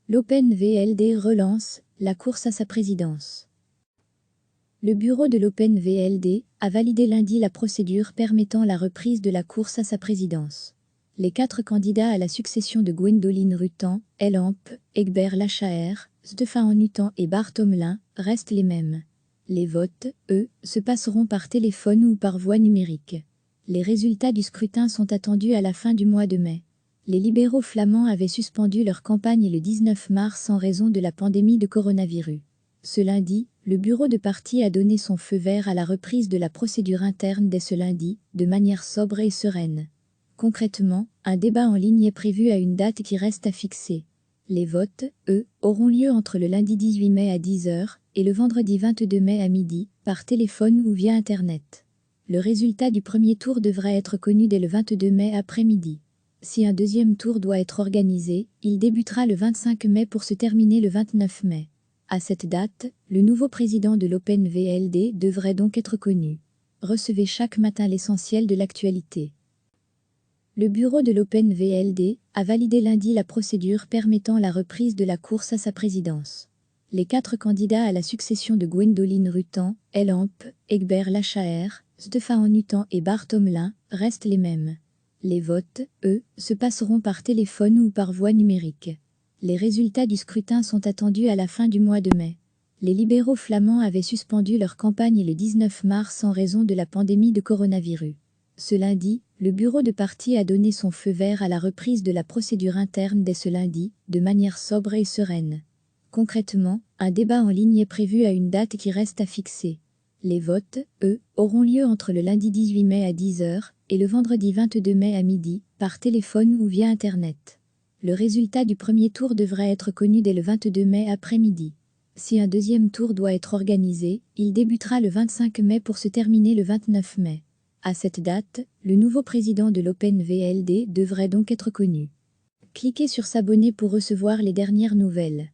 L'OpenVLD relance la course à sa présidence. Le bureau de l'OpenVLD a validé lundi la procédure permettant la reprise de la course à sa présidence. Les 4 candidats à la succession de Gwendoline Rutan, Elhamp, Egbert Lachaer, Stéphane Nutan et Bart Ommelin restent les mêmes. Les votes, eux, se passeront par téléphone ou par voie numérique. Les résultats du scrutin sont attendus à la fin du mois de mai. Les libéraux flamands avaient suspendu leur campagne le 19 mars en raison de la pandémie de coronavirus. Ce lundi, le bureau de parti a donné son feu vert à la reprise de la procédure interne dès ce lundi, de manière sobre et sereine. Concrètement, un débat en ligne est prévu à une date qui reste à fixer. Les votes, eux, auront lieu entre le lundi 18 mai à 10 h et le vendredi 22 mai à midi, par téléphone ou via Internet. Le résultat du premier tour devrait être connu dès le 22 mai après-midi. Si un deuxième tour doit être organisé, il débutera le 25 mai pour se terminer le 29 mai. À cette date, le nouveau président de l'OpenVLD devrait donc être connu. Recevez chaque matin l'essentiel de l'actualité. Le bureau de l'OpenVLD a validé lundi la procédure permettant la reprise de la course à sa présidence. Les 4 candidats à la succession de Gwendoline Rutan, Elhamp, Egbert Lachaer, Stéphane Nutan et Bart Ommelin restent les mêmes. Les votes, eux, se passeront par téléphone ou par voie numérique. Les résultats du scrutin sont attendus à la fin du mois de mai. Les libéraux flamands avaient suspendu leur campagne le 19 mars en raison de la pandémie de coronavirus. Ce lundi, le bureau de parti a donné son feu vert à la reprise de la procédure interne dès ce lundi, de manière sobre et sereine. Concrètement, un débat en ligne est prévu à une date qui reste à fixer. Les votes, eux, auront lieu entre le lundi 18 mai à 10 h et le vendredi 22 mai à midi, par téléphone ou via Internet. Le résultat du premier tour devrait être connu dès le 22 mai après-midi. Si un deuxième tour doit être organisé, il débutera le 25 mai pour se terminer le 29 mai. À cette date, le nouveau président de l'OpenVLD devrait donc être connu. Cliquez sur s'abonner pour recevoir les dernières nouvelles.